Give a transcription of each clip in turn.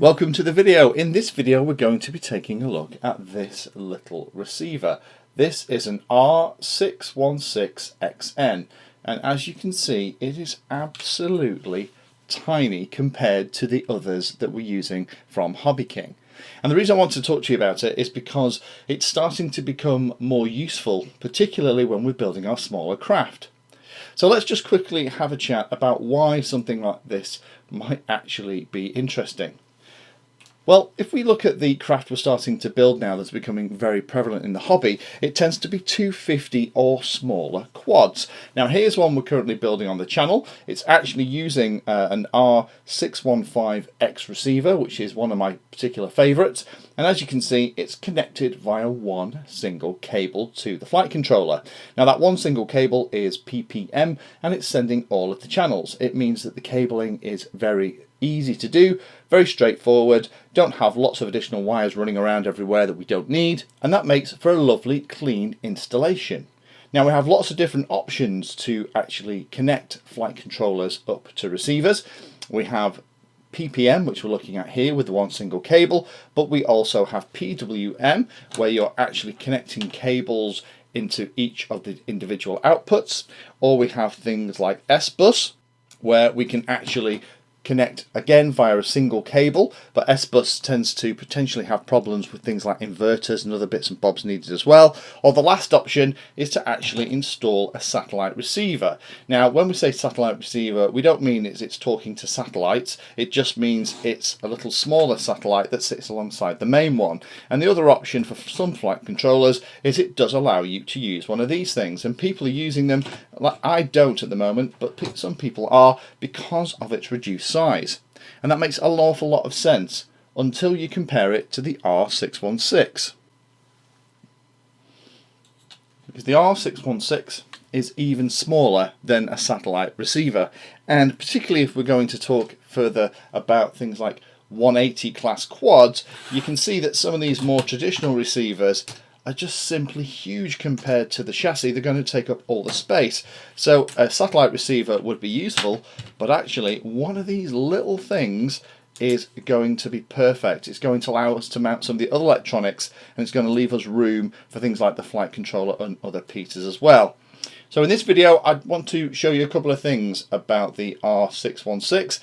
Welcome to the video. In this video we're going to be taking a look at this little receiver. This is an R616XN and as you can see it is absolutely tiny compared to the others that we're using from HobbyKing. And the reason I want to talk to you about it is because it's starting to become more useful, particularly when we're building our smaller craft. So let's just quickly have a chat about why something like this might actually be interesting. Well, if we look at the craft we're starting to build now that's becoming very prevalent in the hobby, it tends to be 250 or smaller quads. Now here's one we're currently building on the channel. It's actually using an R615X receiver, which is one of my particular favourites. And as you can see, it's connected via one single cable to the flight controller. Now that one single cable is PPM and it's sending all of the channels. It means that the cabling is very easy to do, very straightforward, don't have lots of additional wires running around everywhere that we don't need, and that makes for a lovely clean installation. Now we have lots of different options to actually connect flight controllers up to receivers. We have PPM, which we're looking at here with the one single cable, but we also have PWM, where you're actually connecting cables into each of the individual outputs, or we have things like S-Bus, where we can actually connect again via a single cable, but S-Bus tends to potentially have problems with things like inverters and other bits and bobs needed as well. Or the last option is to actually install a satellite receiver. Now when we say satellite receiver, we don't mean it's talking to satellites, it just means it's a little smaller satellite that sits alongside the main one. And the other option for some flight controllers is it does allow you to use one of these things, and people are using them. Like I don't at the moment, but some people are, because of its reduced size. And that makes an awful lot of sense until you compare it to the R616. Because the R616 is even smaller than a satellite receiver, and particularly if we're going to talk further about things like 180 class quads, you can see that some of these more traditional receivers are just simply huge compared to the chassis. They're going to take up all the space. So a satellite receiver would be useful, but actually one of these little things is going to be perfect. It's going to allow us to mount some of the other electronics, and it's going to leave us room for things like the flight controller and other pieces as well. So in this video I want to show you a couple of things about the R616,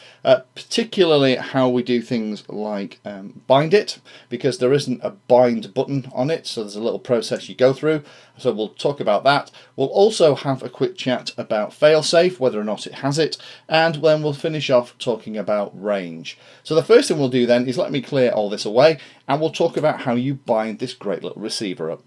particularly how we do things like bind it, because there isn't a bind button on it, so there's a little process you go through. So we'll talk about that. We'll also have a quick chat about failsafe, whether or not it has it, and then we'll finish off talking about range. So the first thing we'll do then is let me clear all this away, and we'll talk about how you bind this great little receiver up.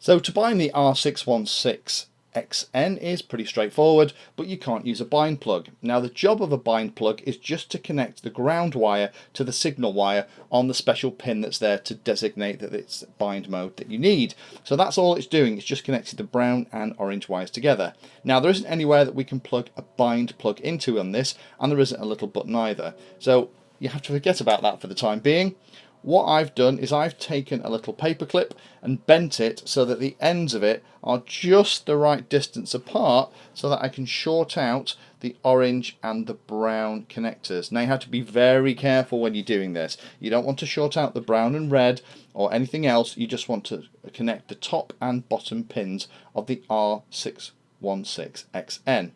So to bind the R616XN is pretty straightforward, but you can't use a bind plug. Now the job of a bind plug is just to connect the ground wire to the signal wire on the special pin that's there to designate that it's bind mode that you need. So that's all it's doing, it's just connecting the brown and orange wires together. Now there isn't anywhere that we can plug a bind plug into on this, and there isn't a little button either. So you have to forget about that for the time being. What I've done is I've taken a little paper clip and bent it so that the ends of it are just the right distance apart, so that I can short out the orange and the brown connectors. Now you have to be very careful when you're doing this. You don't want to short out the brown and red or anything else, you just want to connect the top and bottom pins of the R616XN.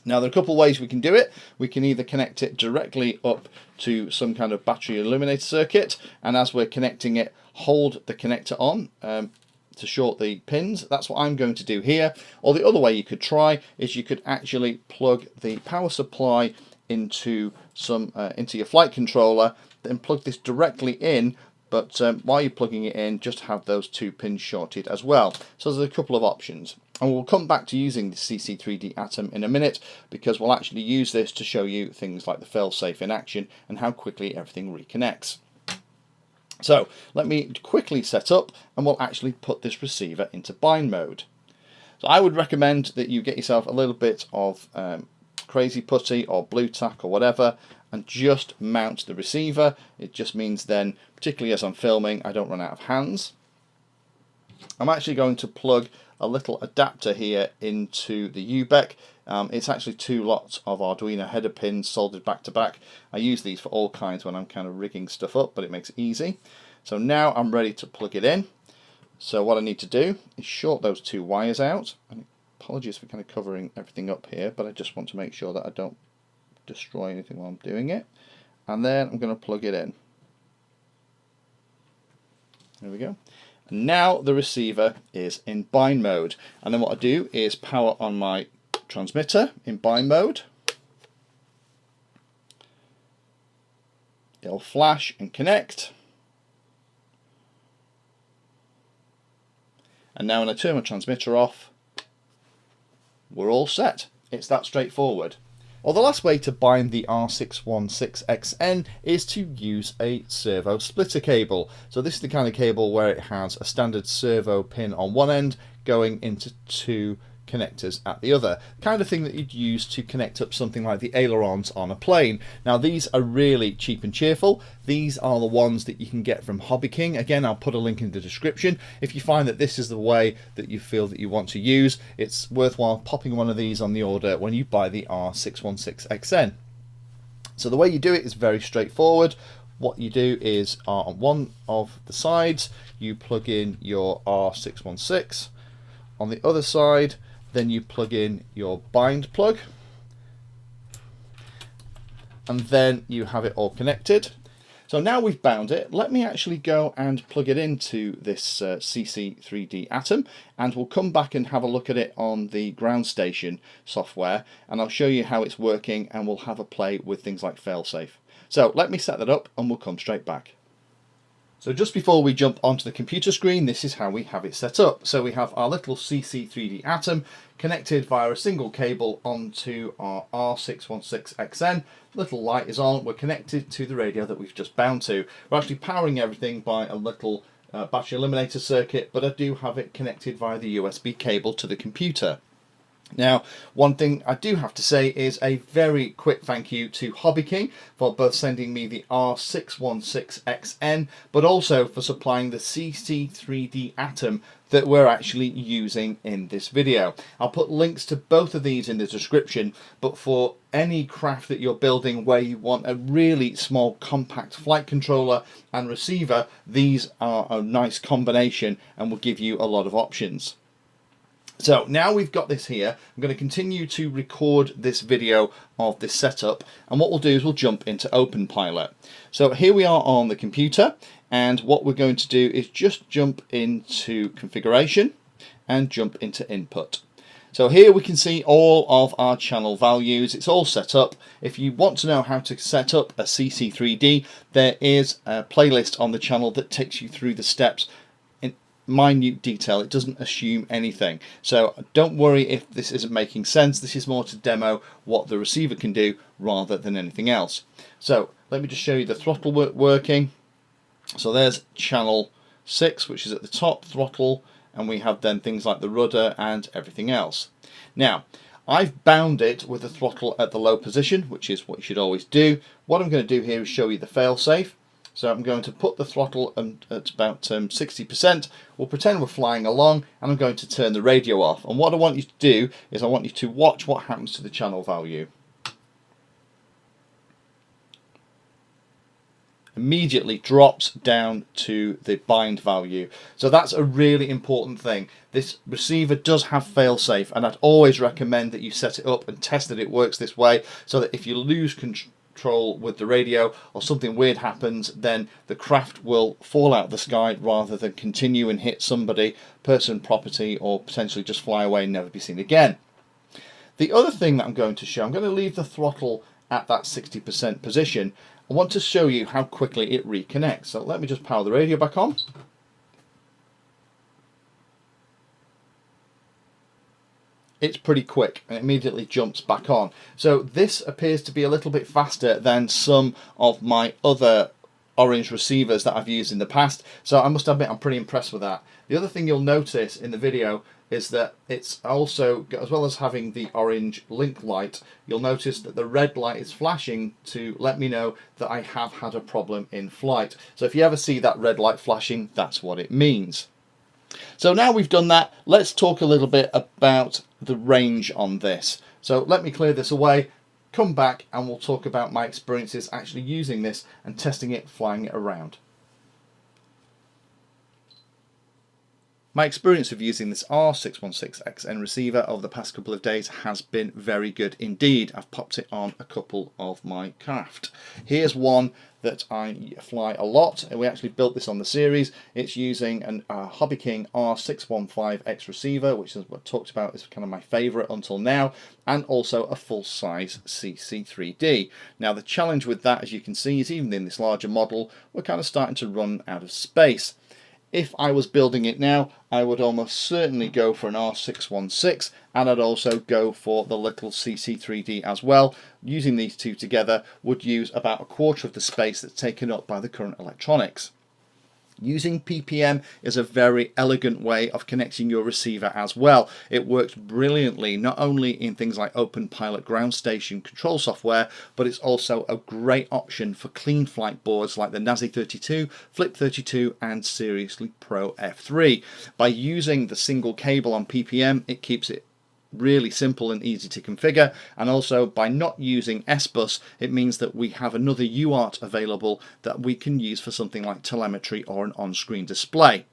Now there are a couple of ways we can do it. We can either connect it directly up to some kind of battery illuminator circuit, and as we're connecting it, hold the connector on to short the pins. That's what I'm going to do here. Or the other way you could try is you could actually plug the power supply into your flight controller, then plug this directly in, but while you're plugging it in, just have those two pins shorted as well. So there's a couple of options. And we'll come back to using the CC3D Atom in a minute, because we'll actually use this to show you things like the failsafe in action and how quickly everything reconnects. So let me quickly set up, and we'll actually put this receiver into bind mode. So I would recommend that you get yourself a little bit of crazy putty or blue tack or whatever, and just mount the receiver. It just means then, particularly as I'm filming, I don't run out of hands. I'm actually going to plug a little adapter here into the UBEC. It's actually 2 lots of Arduino header pins soldered back to back. I use these for all kinds when I'm kind of rigging stuff up, but it makes it easy. So now I'm ready to plug it in. So what I need to do is short those 2 wires out. And apologies for kind of covering everything up here, but I just want to make sure that I don't destroy anything while I'm doing it. And then I'm going to plug it in. There we go. And now the receiver is in bind mode. And then what I do is power on my transmitter in bind mode. It'll flash and connect. And now when I turn my transmitter off, we're all set. It's that straightforward. Well, the last way to bind the R616XN is to use a servo splitter cable. So this is the kind of cable where it has a standard servo pin on one end going into 2 connectors at the other. The kind of thing that you'd use to connect up something like the ailerons on a plane. Now these are really cheap and cheerful. These are the ones that you can get from HobbyKing. Again, I'll put a link in the description. If you find that this is the way that you feel that you want to use, it's worthwhile popping one of these on the order when you buy the R616XN. So the way you do it is very straightforward. What you do is on one of the sides you plug in your R616. On the other side then you plug in your bind plug, and then you have it all connected. So now we've bound it, let me actually go and plug it into this CC3D Atom, and we'll come back and have a look at it on the ground station software, and I'll show you how it's working, and we'll have a play with things like failsafe. So let me set that up and we'll come straight back. So just before we jump onto the computer screen, this is how we have it set up. So we have our little CC3D Atom connected via a single cable onto our R616XN. Little light is on, we're connected to the radio that we've just bound to. We're actually powering everything by a little battery eliminator circuit, but I do have it connected via the USB cable to the computer. Now, one thing I do have to say is a very quick thank you to HobbyKing for both sending me the R616XN, but also for supplying the CC3D Atom that we're actually using in this video. I'll put links to both of these in the description, but for any craft that you're building where you want a really small compact flight controller and receiver, these are a nice combination and will give you a lot of options. So now we've got this here, I'm going to continue to record this video of this setup, and what we'll do is we'll jump into OpenPilot. So here we are on the computer, and what we're going to do is just jump into configuration and jump into input. So here we can see all of our channel values, it's all set up. If you want to know how to set up a CC3D, there is a playlist on the channel that takes you through the steps minute detail. It doesn't assume anything, so don't worry if this isn't making sense. This is more to demo what the receiver can do rather than anything else. So let me just show you the throttle working. So there's channel 6, which is at the top throttle, and we have then things like the rudder and everything else. Now I've bound it with the throttle at the low position, which is what you should always do. What I'm going to do here is show you the failsafe. So I'm going to put the throttle at about 60%. We'll pretend we're flying along, and I'm going to turn the radio off. And what I want you to do is I want you to watch what happens to the channel value. Immediately drops down to the bind value. So that's a really important thing. This receiver does have failsafe, and I'd always recommend that you set it up and test that it works this way, so that if you lose control with the radio or something weird happens, then the craft will fall out of the sky rather than continue and hit somebody, person, property, or potentially just fly away and never be seen again. The other thing that I'm going to show, I'm going to leave the throttle at that 60% position. I want to show you how quickly it reconnects. So let me just power the radio back on. It's pretty quick and it immediately jumps back on. So this appears to be a little bit faster than some of my other orange receivers that I've used in the past. So I must admit I'm pretty impressed with that. The other thing you'll notice in the video is that it's also, as well as having the orange link light, you'll notice that the red light is flashing to let me know that I have had a problem in flight. So if you ever see that red light flashing, that's what it means. So now we've done that, let's talk a little bit about the range on this. So let me clear this away, come back, and we'll talk about my experiences actually using this and testing it, flying it around. My experience of using this R616XN receiver over the past couple of days has been very good indeed. I've popped it on a couple of my craft. Here's one that I fly a lot, and we actually built this on the series. It's using a HobbyKing R615X receiver, which is what I talked about is kind of my favourite until now, and also a full-size CC3D. Now the challenge with that, as you can see, is even in this larger model, we're kind of starting to run out of space. If I was building it now, I would almost certainly go for an R616, and I'd also go for the little CC3D as well. Using these two together would use about a quarter of the space that's taken up by the current electronics. Using PPM is a very elegant way of connecting your receiver as well. It works brilliantly not only in things like OpenPilot ground station control software, but it's also a great option for clean flight boards like the Nazi 32, Flip 32 and Seriously Pro F3. By using the single cable on PPM, it keeps it really simple and easy to configure, and also by not using S-Bus, it means that we have another UART available that we can use for something like telemetry or an on-screen display.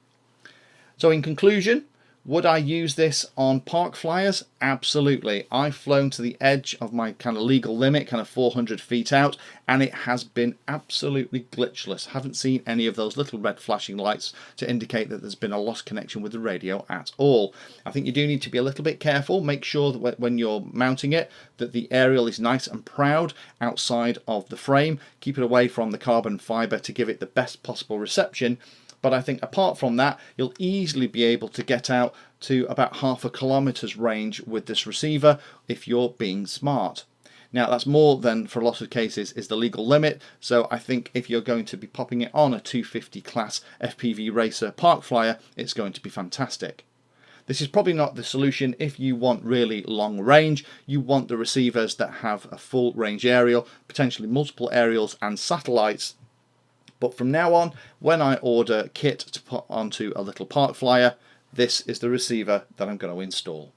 So in conclusion, would I use this on park flyers? Absolutely. I've flown to the edge of my kind of legal limit, kind of 400 feet out, and it has been absolutely glitchless. Haven't seen any of those little red flashing lights to indicate that there's been a lost connection with the radio at all. I think you do need to be a little bit careful. Make sure that when you're mounting it, that the aerial is nice and proud outside of the frame. Keep it away from the carbon fibre to give it the best possible reception. But I think apart from that, you'll easily be able to get out to about 0.5 kilometres range with this receiver if you're being smart. Now that's more than, for a lot of cases, is the legal limit, so I think if you're going to be popping it on a 250 class FPV racer park flyer, it's going to be fantastic. This is probably not the solution if you want really long range. You want the receivers that have a full range aerial, potentially multiple aerials and satellites. But from now on, when I order kit to put onto a little park flyer, this is the receiver that I'm going to install.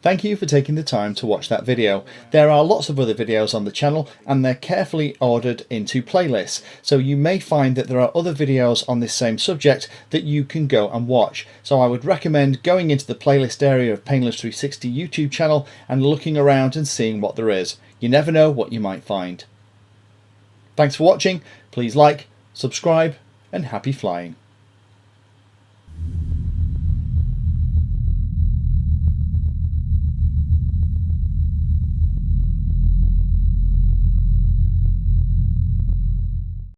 Thank you for taking the time to watch that video. There are lots of other videos on the channel and they're carefully ordered into playlists, so you may find that there are other videos on this same subject that you can go and watch. So I would recommend going into the playlist area of Painless 360 YouTube channel and looking around and seeing what there is. You never know what you might find. Thanks for watching, please like, subscribe, and happy flying.